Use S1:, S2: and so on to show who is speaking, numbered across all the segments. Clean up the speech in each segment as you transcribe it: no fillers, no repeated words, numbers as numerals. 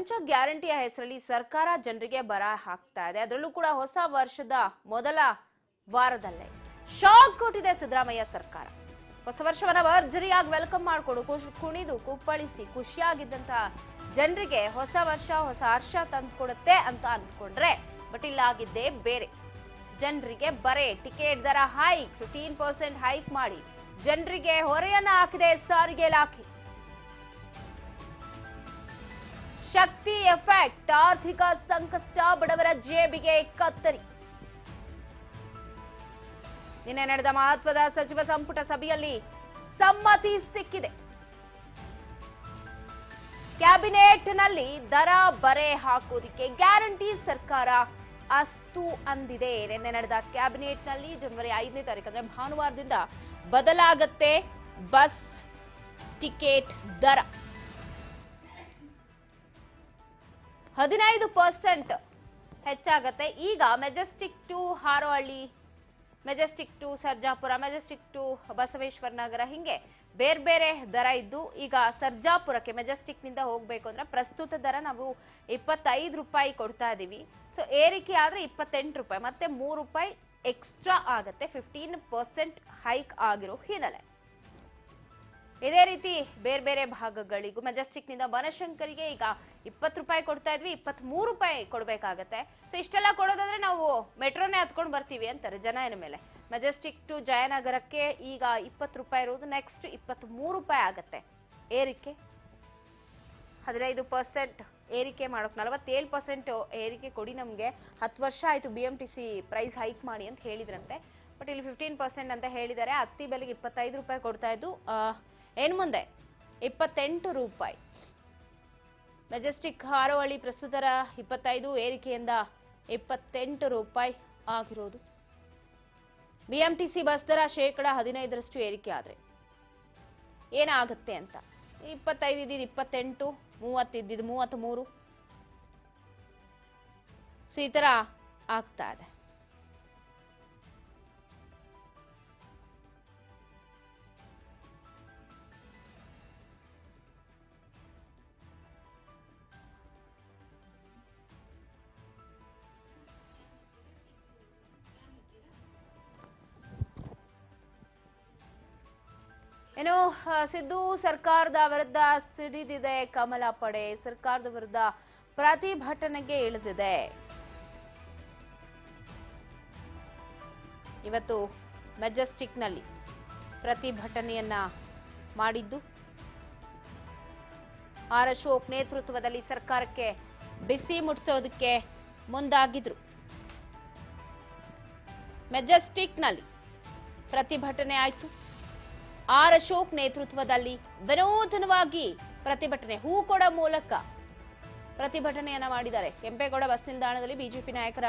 S1: ಪಂಚ ಗ್ಯಾರಂಟಿಯ ಹೆಸರಲ್ಲಿ ಸರ್ಕಾರ ಜನರಿಗೆ ಬರ ಹಾಕ್ತಾ ಇದೆ. ಅದರಲ್ಲೂ ಕೂಡ ಹೊಸ ವರ್ಷದ ಮೊದಲ ವಾರದಲ್ಲೇ ಶಾಕ್ ಕೊಟ್ಟಿದೆ ಸಿದ್ದರಾಮಯ್ಯ ಸರ್ಕಾರ. ಹೊಸ ವರ್ಷವನ್ನ ಭರ್ಜರಿಯಾಗಿ ವೆಲ್ಕಮ್ ಮಾಡಿಕೊಂಡು ಕುಣಿದು ಕುಪ್ಪಳಿಸಿ ಖುಷಿಯಾಗಿದ್ದಂತ ಜನರಿಗೆ ಹೊಸ ವರ್ಷ ಹೊಸ ಹರ್ಷ ತಂದುಕೊಡುತ್ತೆ ಅಂತ ಅಂದ್ಕೊಂಡ್ರೆ ಬಟ್ ಇಲ್ಲಾಗಿದ್ದೇ ಬೇರೆ. ಜನರಿಗೆ ಬರೆ ಟಿಕೆಟ್ ದರ ಹೈಕ್ 15% ಹೈಕ್ ಮಾಡಿ ಜನರಿಗೆ ಹೊರೆಯನ್ನ ಹಾಕಿದೆ ಸಾರಿಗೆ ಇಲಾಖೆ. ಶಕ್ತಿ ಎಫೆಕ್ಟ್, ಆರ್ಥಿಕ ಸಂಕಷ್ಟ, ಬಡವರ ಜೇಬಿಗೆ ಕತ್ತರಿ. ನಿನ್ನೆ ನಡೆದ ಮಹತ್ವದ ಸಚಿವ ಸಂಪುಟ ಸಭೆಯಲ್ಲಿ ಸಮ್ಮತಿ ಸಿಕ್ಕಿದೆ. ಕ್ಯಾಬಿನೆಟ್ನಲ್ಲಿ ದರ ಬರೆ ಹಾಕೋದಿಕ್ಕೆ ಗ್ಯಾರಂಟಿ ಸರ್ಕಾರ ಅಸ್ತು ಅಂದಿದೆ. ನಿನ್ನೆ ನಡೆದ ಕ್ಯಾಬಿನೆಟ್ನಲ್ಲಿ ಜನವರಿ 5ನೇ ತಾರೀಕು ಅಂದ್ರೆ ಭಾನುವಾರದಿಂದ ಬದಲಾಗತ್ತೆ ಬಸ್ ಟಿಕೆಟ್ ದರ. 15% ಹೆಚ್ಚಾಗತ್ತೆ. ಈಗ Majestic to Harohalli, Majestic to Sarjapur, Majestic to Basaveshwara Nagar, ಹಿಂಗೆ ಬೇರೆ ಬೇರೆ ದರ ಇದ್ದು ಈಗ ಸರ್ಜಾಪುರಕ್ಕೆ ಮೆಜೆಸ್ಟಿಕ್ ನಿಂದ ಹೋಗ್ಬೇಕು ಅಂದ್ರೆ ಪ್ರಸ್ತುತ ದರ ನಾವು 25 ರೂಪಾಯಿ ಕೊಡ್ತಾ ಇದೀವಿ. ಸೊ ಏರಿಕೆ ಆದ್ರೆ 28 ರೂಪಾಯಿ, ಮತ್ತೆ 3 ರೂಪಾಯಿ ಎಕ್ಸ್ಟ್ರಾ ಆಗತ್ತೆ 15% ಹೈಕ್ ಆಗಿರೋ ಹಿನ್ನೆಲೆ. ಇದೇ ರೀತಿ ಬೇರೆ ಬೇರೆ ಭಾಗಗಳಿಗೂ ಮೆಜೆಸ್ಟಿಕ್ ನಿಂದ ಬನಶಂಕರಿಗೆ ಈಗ 20 ರೂಪಾಯಿ ಕೊಡ್ತಾ ಇದ್ವಿ, 23 ರೂಪಾಯಿ ಕೊಡ್ಬೇಕಾಗತ್ತೆ. ಸೊ ಇಷ್ಟೆಲ್ಲ ಕೊಡೋದಾದ್ರೆ ನಾವು ಮೆಟ್ರೋನೇ ಹತ್ಕೊಂಡು ಬರ್ತೀವಿ ಅಂತಾರೆ ಜನ. ಏನ ಮೇಲೆ ಮೆಜೆಸ್ಟಿಕ್ ಟು ಜಯನಗರಕ್ಕೆ ಈಗ 20 ರೂಪಾಯಿ ಇರೋದು ನೆಕ್ಸ್ಟ್ 23 ರೂಪಾಯಿ ಆಗತ್ತೆ ಏರಿಕೆ. 15% ಏರಿಕೆ ಮಾಡೋಕೆ 47% ಏರಿಕೆ ಕೊಡಿ, ನಮಗೆ 10 ವರ್ಷ ಆಯ್ತು BMTC ಪ್ರೈಸ್ ಹೈಕ್ ಮಾಡಿ ಅಂತ ಹೇಳಿದ್ರಂತೆ. ಬಟ್ ಇಲ್ಲಿ 15% ಅಂತ ಹೇಳಿದ್ದಾರೆ. ಹತ್ತಿ ಬೆಲೆಗೆ 25 ರೂಪಾಯಿ ಕೊಡ್ತಾ ಇದ್ದು ಏನು ಮುಂದೆ 28 ರೂಪಾಯಿ. ಮೆಜೆಸ್ಟಿಕ್ ಹಾರೋಹಳ್ಳಿ ಪ್ರಸ್ತುತ 25 ಏರಿಕೆಯಿಂದ 28 ರೂಪಾಯಿ ಆಗಿರೋದು. BMTC ಬಸ್ ದರ 15% ಏರಿಕೆ ಆದ್ರೆ ಏನಾಗುತ್ತೆ ಅಂತ 25 ಇದ್ದಿದ್ದು 28, 30 ಇದ್ದಿದ್ದು 33. ಸೊ ಈ ತರ ಆಗ್ತಾ ಇದೆ. ಏನು ಸಿದ್ದು ಸರ್ಕಾರದ ವಿರುದ್ಧ ಸಿಡಿದಿದೆ ಕಮಲ ಪಡೆ. ಸರ್ಕಾರದ ವಿರುದ್ಧ ಪ್ರತಿಭಟನೆಗೆ ಇಳಿದಿದೆ. ಇವತ್ತು ಮೆಜೆಸ್ಟಿಕ್ನಲ್ಲಿ ಪ್ರತಿಭಟನೆಯನ್ನ ಮಾಡಿದ್ದು ಆರ್ ಅಶೋಕ್ ನೇತೃತ್ವದಲ್ಲಿ ಸರ್ಕಾರಕ್ಕೆ ಬಿಸಿ ಮುಟ್ಟಿಸೋದಕ್ಕೆ ಮುಂದಾಗಿದ್ರು. ಮೆಜೆಸ್ಟಿಕ್ನಲ್ಲಿ ಪ್ರತಿಭಟನೆ ಆಯಿತು. ಆರ್ ಅಶೋಕ್ ನೇತೃತ್ವದಲ್ಲಿ ವಿನೂತನವಾಗಿ ಪ್ರತಿಭಟನೆ, ಹೂ ಕೊಡ ಮೂಲಕ ಪ್ರತಿಭಟನೆಯನ್ನ ಮಾಡಿದ್ದಾರೆ. ಕೆಂಪೇಗೌಡ ಬಸ್ ನಿಲ್ದಾಣದಲ್ಲಿ ಬಿಜೆಪಿ ನಾಯಕರ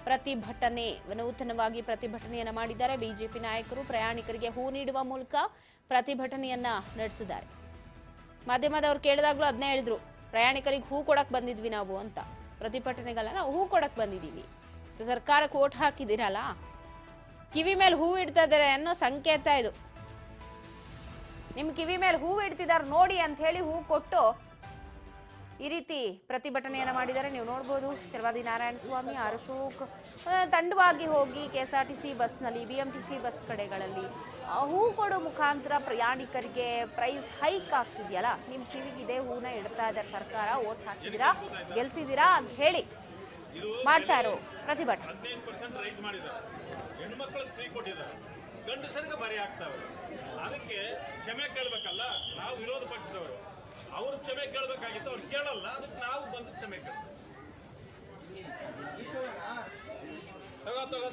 S1: ಪ್ರತಿಭಟನೆ, ವಿನೂತನವಾಗಿ ಪ್ರತಿಭಟನೆಯನ್ನ ಮಾಡಿದ್ದಾರೆ. ಬಿಜೆಪಿ ನಾಯಕರು ಪ್ರಯಾಣಿಕರಿಗೆ ಹೂ ನೀಡುವ ಮೂಲಕ ಪ್ರತಿಭಟನೆಯನ್ನ ನಡೆಸಿದ್ದಾರೆ. ಮಾಧ್ಯಮದವ್ರು ಕೇಳಿದಾಗ್ಲೂ ಅದನ್ನೇ ಹೇಳಿದ್ರು, ಪ್ರಯಾಣಿಕರಿಗೆ ಹೂ ಕೊಡಕ್ ಬಂದಿದ್ವಿ ನಾವು ಅಂತ. ಪ್ರತಿಭಟನೆಗಲ್ಲ, ನಾವು ಹೂ ಕೊಡಕ್ ಬಂದಿದ್ದೀವಿ. ಸರ್ಕಾರಕ್ಕೆ ಓಟ್ ಹಾಕಿದಿರಲ್ಲ, ಕಿವಿ ಮೇಲೆ ಹೂ ಇಡ್ತಾ ಇದ್ದಾರೆ ಅನ್ನೋ ಸಂಕೇತ ಇದು. ನಿಮ್ ಕಿವಿ ಮೇಲೆ ಹೂ ಇಡ್ತಿದ್ದಾರೆ ನೋಡಿ ಅಂತ ಹೇಳಿ ಹೂ ಕೊಟ್ಟು ಈ ರೀತಿ ಪ್ರತಿಭಟನೆಯನ್ನ ಮಾಡಿದ್ದಾರೆ. ನೀವು ನೋಡ್ಬೋದು, ಚಲವಾದಿ ನಾರಾಯಣ ಸ್ವಾಮಿ, ಆರ್ ಅಶೋಕ್ ತಂಡವಾಗಿ ಹೋಗಿ KSRTC ಬಸ್ನಲ್ಲಿ, BMTC ಬಸ್ ಕಡೆಗಳಲ್ಲಿ ಹೂ ಕೊಡೋ ಮುಖಾಂತರ ಪ್ರಯಾಣಿಕರಿಗೆ ಪ್ರೈಸ್ ಹೈಕ್ ಆಗ್ತಿದೆಯಲ್ಲ, ನಿಮ್ ಕಿವಿಗಿದೆ ಹೂನ ಇಡ್ತಾ ಇದ್ದಾರೆ. ಸರ್ಕಾರ ಓಟ್ ಹಾಕಿದ್ದೀರಾ, ಗೆಲ್ಸಿದ್ದೀರಾ ಅಂತ ಹೇಳಿ ಮಾಡ್ತಾ ಇರೋ ಪ್ರತಿಭಟನೆ.
S2: ಗಂಡಸರಿಗೆ ಬರೆ ಆಗ್ತಾವೆ. ಅದಕ್ಕೆ ಕ್ಷಮೆ ಕೇಳಬೇಕಲ್ಲ, ನಾವು ವಿರೋಧ ಪಕ್ಷದವರು. ಅವರು ಕ್ಷಮೆ ಕೇಳಬೇಕಾಗಿತ್ತು, ಅವ್ರು ಕೇಳಲ್ಲ. ಅದಕ್ಕೆ ನಾವು ಬಂದು ಕ್ಷಮೆ ಕೇಳ ತಗೋ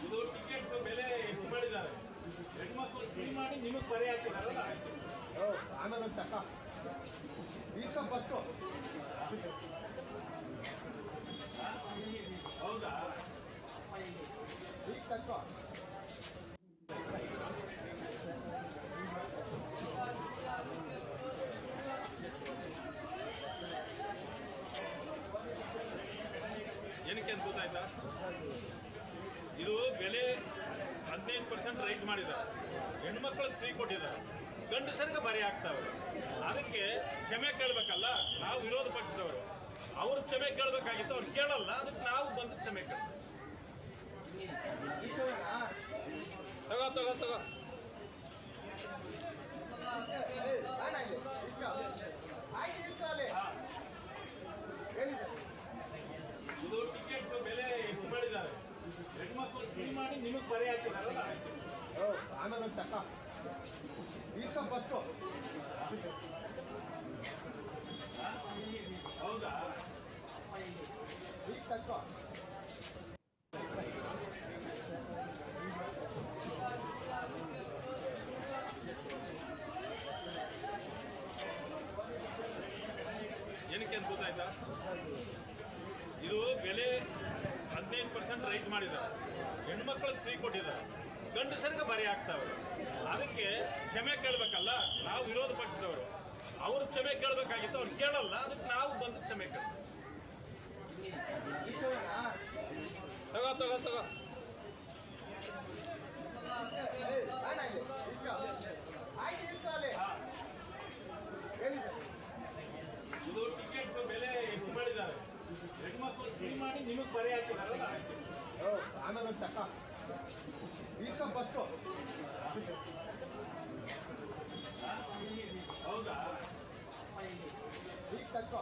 S2: ಇದು ಟಿಕೆಟ್ ಬೆಲೆ ಹೆಚ್ಚು ಮಾಡಿದ್ದಾರೆ. ಹೆಣ್ಮಕ್ಳು ಫ್ರೀ ಮಾಡಿ ನಿಮಗೆ ಬರೆ ಹಾಕಿದಾರಲ್ಲ,
S3: ಆಮೇಲೆ ತಕ್ಕ
S2: ಹೌದಾ? ಏನಕ್ಕೆ ಅಂತ ಗೊತ್ತಾಯ್ತಾ? ಇದು ಬೆಲೆ 15% ರೈಸ್ ಮಾಡಿದ್ದಾರೆ. ಹೆಣ್ಮಕ್ಳಿಗೆ ಫ್ರೀ ಕೊಟ್ಟಿದ್ದಾರೆ, ಗಂಡಸರಿಗೆ ಬರೆ ಆಗ್ತಾವೆ. ಅದಕ್ಕೆ ಕ್ಷಮೆ ಕೇಳಬೇಕಲ್ಲ, ನಾವು ವಿರೋಧ ಪಕ್ಷದವರು. ಅವ್ರು ಕ್ಷಮೆ ಕೇಳಬೇಕಾಗಿತ್ತು, ಅವ್ರು ಕೇಳಲ್ಲ. ಅದಕ್ಕೆ ನಾವು ಬಂದು ಕ್ಷಮೆ ಕೇಳ್ತೀವಿ. ತಗೋ ತಗೋ ತಗೋ. ಇದು ಟಿಕೆಟ್ ಬೆಲೆ ಹೆಚ್ಚು ಮಾಡಿದ್ದಾರೆ. ಹೆಣ್ಮಕ್ಳು ಫ್ರೀ ಮಾಡಿ ನಿಮಗೆ ಬರೆ ಹಾಕಿದಾರಲ್ಲ.
S3: ಆಮೇಲೆ ಒಂದು ತಕ್ಕ ಈಸ್ಕ ಫಸ್ಟು.
S2: ಹೌದಾ?
S3: ಈಗ ತಕ್ಕ
S2: ಏನಕ್ಕೆ ಅಂತ ಗೊತ್ತಾಯ್ತಾ? ಇದು ಬೆಲೆ 15% ರೈಸ್ ಮಾಡಿದ್ದಾರೆ. ಹೆಣ್ಮಕ್ಳಿಗೆ ಫ್ರೀ ಕೊಟ್ಟಿದ್ದಾರೆ, ಗಂಡಸರಿಗೆ ಬರೆ ಆಗ್ತಾವೆ. ಅದಕ್ಕೆ ಕ್ಷಮೆ ಕೇಳಬೇಕಲ್ಲ, ನಾವು ವಿರೋಧ ಪಕ್ಷದವರು. ಅವ್ರು ಕ್ಷಮೆ ಕೇಳಬೇಕಾಗಿತ್ತು, ಅವ್ರು ಕೇಳಲ್ಲ. ಅದಕ್ಕೆ ನಾವು ಬಂದು ಕ್ಷಮೆ ಕೇಳ್ತೀವಿ. ತಗೋ ತಗೋ ತಗೋ. ಇದು ಟಿಕೆಟ್ ಬೆಲೆ ಹೆಚ್ಚು ಮಾಡಿದ್ದಾರೆ. ಹೆಣ್ಮಕ್ಳು ಫ್ರೀ ಮಾಡಿ ನಿಮಗೆ ಬರೆ ಹಾಕಿದಾರಲ್ಲ.
S3: ಆಮೇಲೆ ಒಂದು ತಕ್ಕ ಈಸ್ಕ ಫಸ್ಟು.
S2: ಹೌದಾ?
S3: ಈಗ ತಕ್ಕ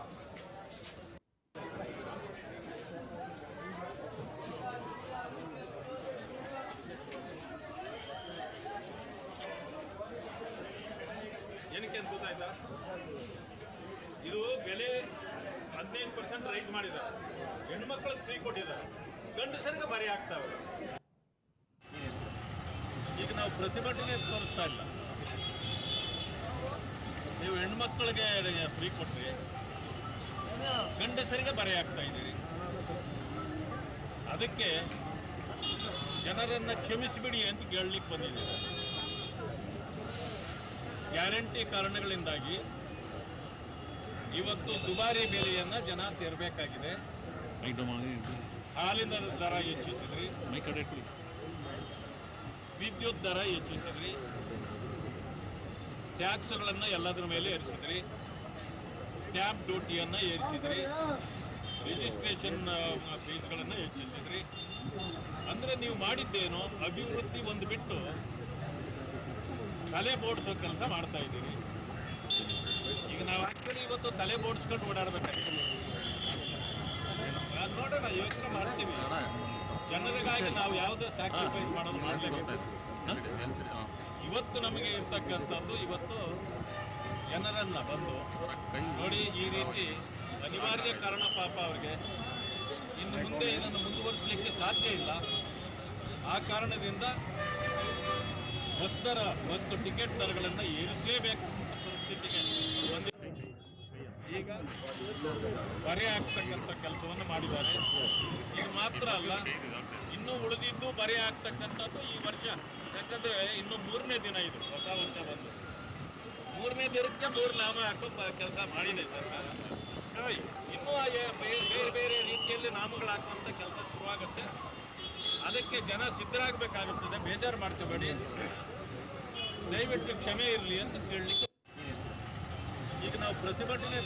S2: ಏನಕ್ಕೆ ಅಂತ ಗೊತ್ತಾಯ್ತಾ? ಇದು ಬೆಲೆ 15% ರೈಸ್ ಮಾಡಿದ್ದಾರೆ. ಹೆಣ್ಮಕ್ಳಿಗೆ ಫ್ರೀ ಕೊಟ್ಟಿದ್ದಾರೆ, ಗಂಡಸರಿಗೆ ಬರೆ ಆಗ್ತಾವೆ. ಈಗ ನಾವು ಪ್ರತಿಭಟನೆ ತೋರಿಸ್ತಾ ಇಲ್ಲ. ನೀವು ಹೆಣ್ಮಕ್ಳಿಗೆ ಫ್ರೀ ಕೊಟ್ರಿ, ಗಂಡಸರಿಗೆ ಬರೆ ಆಗ್ತಾ ಇದ್ದೀರಿ. ಅದಕ್ಕೆ ಜನರನ್ನು ಕ್ಷಮಿಸಿಬಿಡಿ ಅಂತ ಕೇಳಲಿಕ್ಕೆ ಬಂದಿದ್ದೀವಿ. ಗ್ಯಾರಂಟಿ ಕಾರಣಗಳಿಂದಾಗಿ ಇವತ್ತು ದುಬಾರಿ ಬೆಲೆಯನ್ನು ಜನ ತೆರಬೇಕಾಗಿದೆ. ಹಾಲಿನ ದರ ಹೆಚ್ಚಿಸಿದ್ರಿ, ವಿದ್ಯುತ್ ದರ ಹೆಚ್ಚಿಸಿದ್ರಿ, ಟ್ಯಾಕ್ಸ್ಗಳನ್ನು ಎಲ್ಲದರ ಮೇಲೆ ಏರಿಸಿದ್ರಿ, ಸ್ಟ್ಯಾಂಪ್ ಡ್ಯೂಟಿಯನ್ನು ಏರಿಸಿದ್ರಿ, ರಿಜಿಸ್ಟ್ರೇಷನ್ ಫೀಸ್ಗಳನ್ನು ಹೆಚ್ಚಿಸಿದ್ರಿ. ಅಂದರೆ ನೀವು ಮಾಡಿದ್ದೇನೋ ಅಭಿವೃದ್ಧಿ ಒಂದು ಬಿಟ್ಟು ತಲೆ ಬೋಡ್ಸೋ ಕೆಲಸ ಮಾಡ್ತಾ ಇದ್ದೀರಿ. ಈಗ ನಾವು ಆ್ಯಕ್ಚುಲಿ ಇವತ್ತು ತಲೆ ಬೋಡ್ಸ್ಕೊಂಡು ಓಡಾಡಬೇಕಾಗಿದೆ. ನೋಡೋಣ, ಯೋಚನೆ ಮಾಡ್ತೀವಿ. ಜನರಿಗಾಗಿ ನಾವು ಯಾವುದೇ ಸ್ಯಾಕ್ರಿಫೈಸ್ ಮಾಡೋದು ಮಾಡಲೇಬೇಕು. ಇವತ್ತು ನಮಗೆ ಇರ್ತಕ್ಕಂಥದ್ದು, ಇವತ್ತು ಜನರನ್ನು ಬಂದು ನೋಡಿ, ಈ ರೀತಿ ಅನಿವಾರ್ಯ ಕಾರಣ ಪಾಪ ಅವ್ರಿಗೆ ಇನ್ನು ಮುಂದೆ ಇದನ್ನು ಮುಂದುವರಿಸಲಿಕ್ಕೆ ಸಾಧ್ಯ ಇಲ್ಲ. ಆ ಕಾರಣದಿಂದ ಬಸ್ ಟಿಕೆಟ್ ದರಗಳನ್ನು ಏರಿಸಲೇಬೇಕು ಪರಿಸ್ಥಿತಿಗೆ ಬಂದಿದೆ. ಈಗ ಬರೆ ಆಗ್ತಕ್ಕಂಥ ಕೆಲಸವನ್ನು ಮಾಡಿದ್ದಾರೆ. ಇದು ಮಾತ್ರ ಅಲ್ಲ, ಇನ್ನೂ ಉಳಿದಿದ್ದು ಬರೆ ಆಗ್ತಕ್ಕಂಥದ್ದು ಈ ವರ್ಷ. ಯಾಕಂದರೆ ಇನ್ನು 3ನೇ ದಿನ ಇದು, ಹೊಸ ವರ್ಷ ಬಂದು 3ನೇ ದಿನಕ್ಕೆ 3 ನಾಮ ಹಾಕೋ ಕೆಲಸ ಮಾಡಿದೆ ಸರ್ಕಾರ. ಇನ್ನೂ ಬೇರೆ ಬೇರೆ ರೀತಿಯಲ್ಲಿ ನಾಮಗಳು ಹಾಕುವಂಥ ಕೆಲಸ ಶುರುವಾಗುತ್ತೆ. ಅದಕ್ಕೆ ಜನ ಸಿದ್ಧರಾಗಬೇಕಾಗುತ್ತದೆ. ಬೇಜಾರು ಮಾಡ್ಕೋಬೇಡಿ, ದಯವಿಟ್ಟು ಕ್ಷಮೆ ಇರಲಿ ಅಂತ ಕೇಳಲಿಕ್ಕೆ. ಈಗ ನಾವು ಪ್ರತಿಭಟನೆ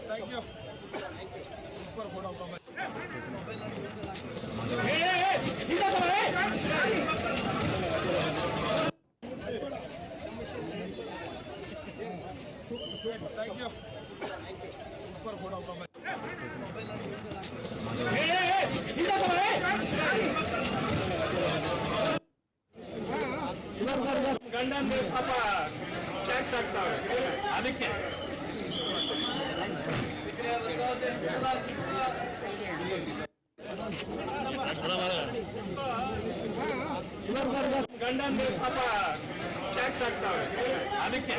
S2: ಥ್ಯಾಂಕ್ ಯು. Thank you. ಗಂಡಂದು ಪಾಪ ಟ್ಯಾಕ್ಸ್ ಆಗ್ತಾವೆ. ಅದಕ್ಕೆ ಗಂಡಂದು ಪಾಪ ಟ್ಯಾಕ್ಸ್ ಆಗ್ತಾವೆ. ಅದಕ್ಕೆ